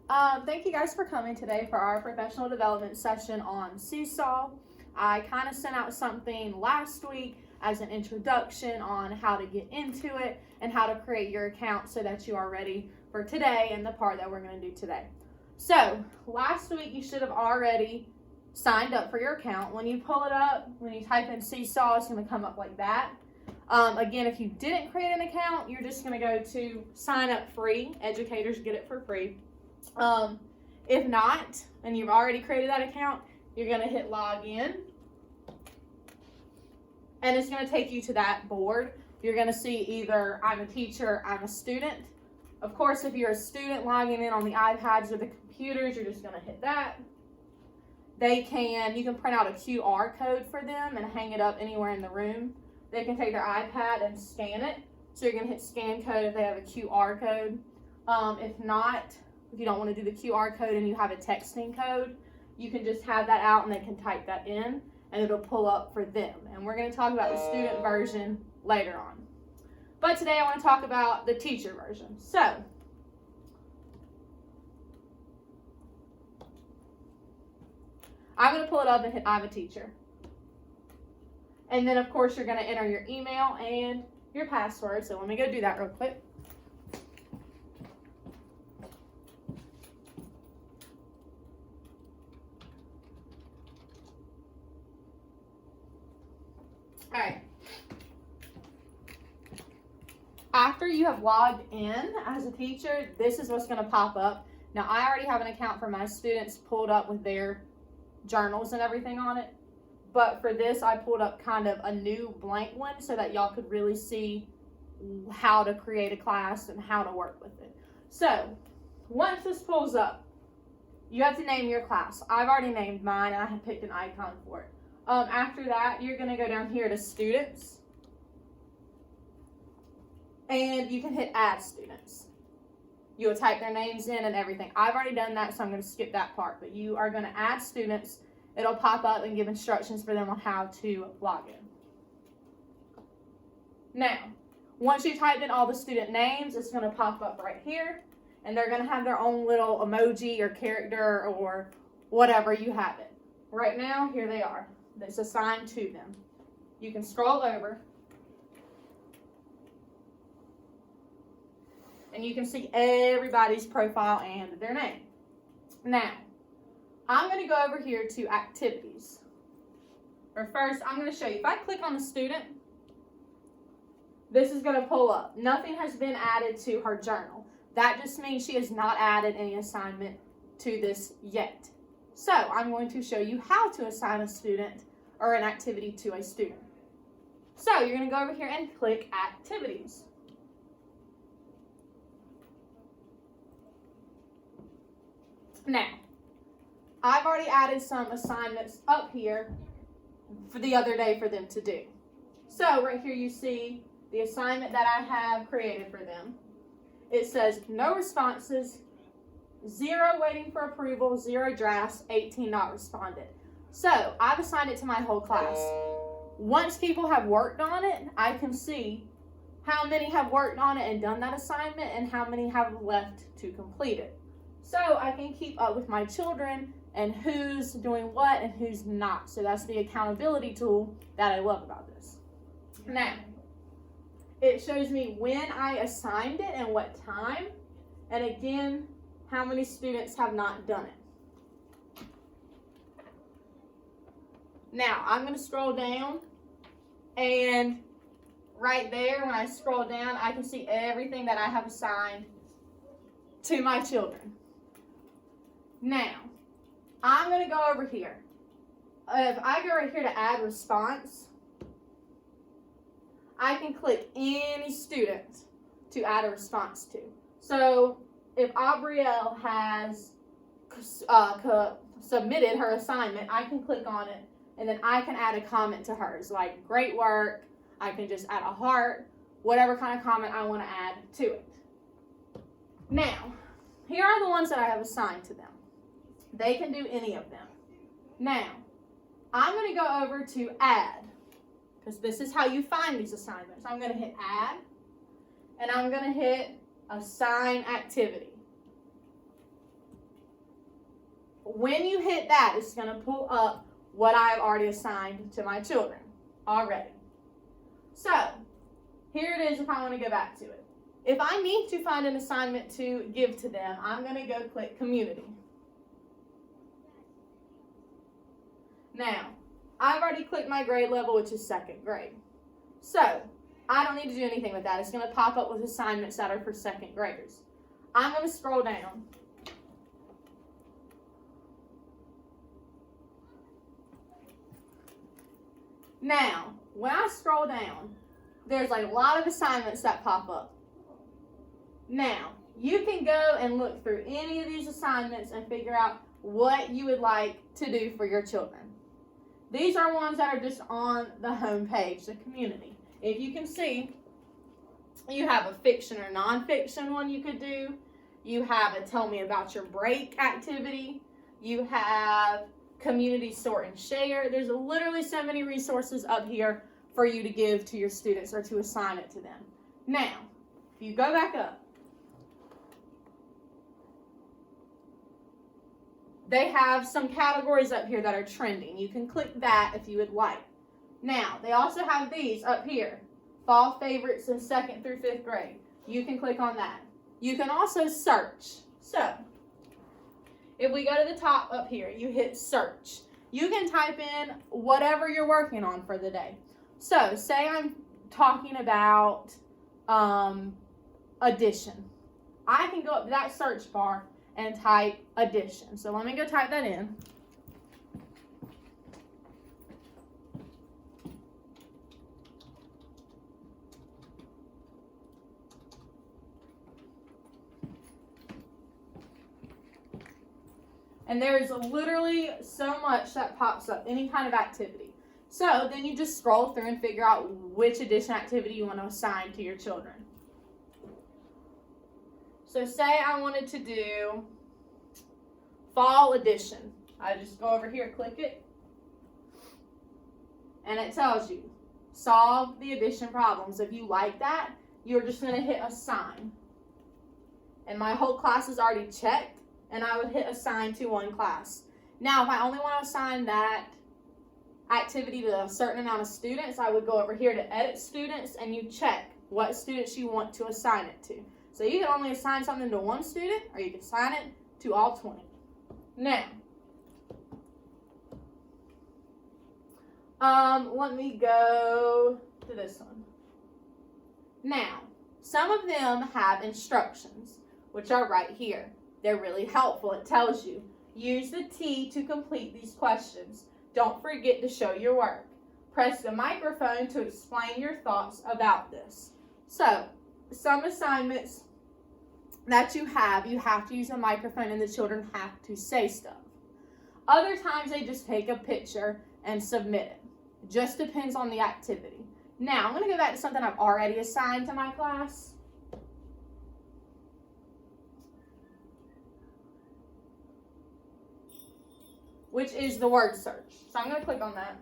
Thank you guys for coming today for our professional development session on Seesaw. I kind of sent out something last week as an introduction on how to get into it and how to create your account so that you are ready for today and the part that we're going to do today. So, last week you should have already signed up for your account. When you pull it up, when you type in Seesaw, it's going to come up like that. Again, if you didn't create an account, you're just going to go to sign up free. Educators get it for free. If not, and you've already created that account, you're going to hit log in. And it's going to take you to that board. You're going to see either I'm a teacher, I'm a student. Of course, if you're a student logging in on the iPads or the computers, you're just going to hit that. You can print out a QR code for them and hang it up anywhere in the room. They can take their iPad and scan it. So you're going to hit scan code if they have a QR code. If not, if you don't want to do the QR code and you have a texting code, you can just have that out and they can type that in and it'll pull up for them. And we're going to talk about the student version later on. But today I want to talk about the teacher version. So, I'm going to pull it up and hit I'm a teacher. And then, of course, you're going to enter your email and your password. So let me go do that real quick. All right. After you have logged in as a teacher, this is what's going to pop up. Now, I already have an account for my students pulled up with their journals and everything on it. But for this, I pulled up kind of a new blank one so that y'all could really see how to create a class and how to work with it. So, once this pulls up, you have to name your class. I've already named mine and I have picked an icon for it. After that, you're going to go down here to students. And you can hit add students. You'll type their names in and everything. I've already done that, so I'm going to skip that part. But you are going to add students. It'll pop up and give instructions for them on how to log in. Now, once you type in all the student names, it's going to pop up right here. And they're going to have their own little emoji or character or whatever you have it. Right now, here they are. That's assigned to them. You can scroll over. And you can see everybody's profile and their name. Now, I'm going to go over here to activities. Or first, I'm going to show you. If I click on the student, this is going to pull up. Nothing has been added to her journal. That just means she has not added any assignment to this yet. So, I'm going to show you how to assign a student or an activity to a student. So, you're going to go over here and click activities. Now, I've already added some assignments up here for the other day for them to do. So right here you see the assignment that I have created for them. It says no responses, 0 waiting for approval, 0 drafts, 18 not responded. So I've assigned it to my whole class. Once people have worked on it, I can see how many have worked on it and done that assignment and how many have left to complete it. So I can keep up with my children and who's doing what and who's not. So that's the accountability tool that I love about this. Now, it shows me when I assigned it and what time. And again, how many students have not done it. Now, I'm going to scroll down. And right there, when I scroll down, I can see everything that I have assigned to my children. Now, I'm going to go over here. If I go right here to add response, I can click any student to add a response to. So, if Aubrielle has submitted her assignment, I can click on it and then I can add a comment to hers, like great work. I can just add a heart, whatever kind of comment I want to add to it. Now, here are the ones that I have assigned to them. They can do any of them. Now, I'm going to go over to add, because this is how you find these assignments. I'm going to hit add, and I'm going to hit assign activity. when you hit that, it's going to pull up what I have already assigned to my children already. So, here it is if I want to go back to it. If I need to find an assignment to give to them, I'm going to go click Community. Now, I've already clicked my grade level, which is 2nd grade. So, I don't need to do anything with that. It's going to pop up with assignments that are for 2nd graders. I'm going to scroll down. Now, when I scroll down, there's a lot of assignments that pop up. Now, you can go and look through any of these assignments and figure out what you would like to do for your children. These are ones that are just on the home page, the community. If you can see, you have a fiction or nonfiction one you could do. You have a tell me about your break activity. You have community sort and share. There's literally so many resources up here for you to give to your students or to assign it to them. Now, if you go back up, they have some categories up here that are trending. You can click that if you would like. Now, they also have these up here, fall favorites in 2nd through 5th grade. You can click on that. You can also search. So, if we go to the top up here, you hit search. You can type in whatever you're working on for the day. So, say I'm talking about addition. I can go up to that search bar and type addition. So let me go type that in. And there's literally so much that pops up, any kind of activity. So then you just scroll through and figure out which addition activity you want to assign to your children. So say I wanted to do fall addition. I just go over here, click it, and it tells you, solve the addition problems. If you like that, you're just going to hit assign. And my whole class is already checked, and I would hit assign to one class. Now, if I only want to assign that activity to a certain amount of students, I would go over here to edit students, and you check what students you want to assign it to. So you can only assign something to one student, or you can assign it to all 20. Now, let me go to this one. Now, some of them have instructions, which are right here. They're really helpful. It tells you, use the T to complete these questions. Don't forget to show your work. Press the microphone to explain your thoughts about this. So, some assignments that you have to use a microphone and the children have to say stuff. Other times they just take a picture and submit it. It just depends on the activity. Now, I'm going to go back to something I've already assigned to my class. Which is the word search. So I'm going to click on that.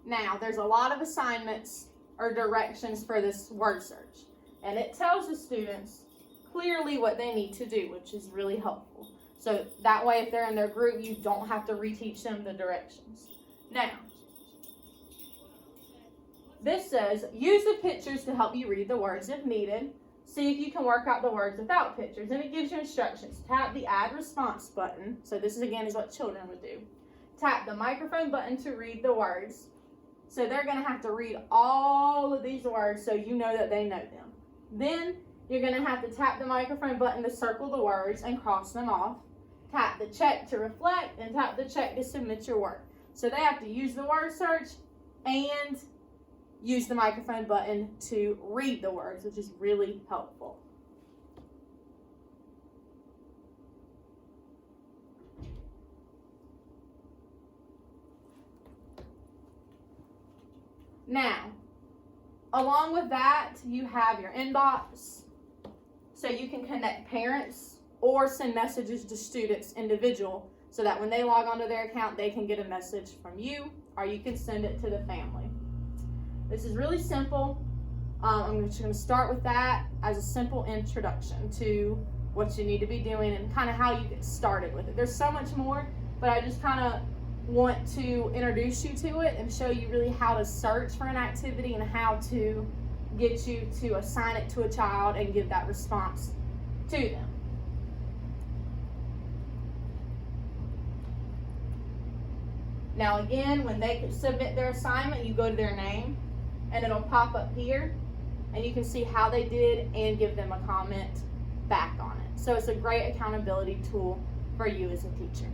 Now, there's a lot of assignments or directions for this word search. And it tells the students clearly what they need to do, which is really helpful. So that way, if they're in their group, you don't have to reteach them the directions. Now, this says, use the pictures to help you read the words if needed. See if you can work out the words without pictures. And it gives you instructions. Tap the add response button. So this is what children would do. Tap the microphone button to read the words. So they're going to have to read all of these words so you know that they know them. Then you're going to have to tap the microphone button to circle the words and cross them off. Tap the check to reflect and tap the check to submit your work. So they have to use the word search and use the microphone button to read the words, which is really helpful. Now, along with that, you have your inbox, so you can connect parents or send messages to students individual, so that when they log onto their account, they can get a message from you, or you can send it to the family. This is really simple. I'm just going to start with that as a simple introduction to what you need to be doing, and kind of how you get started with it. There's so much more, but I just kind of want to introduce you to it and show you really how to search for an activity and how to get you to assign it to a child and give that response to them. Now again, when they submit their assignment, you go to their name and it'll pop up here and you can see how they did and give them a comment back on it. So it's a great accountability tool for you as a teacher.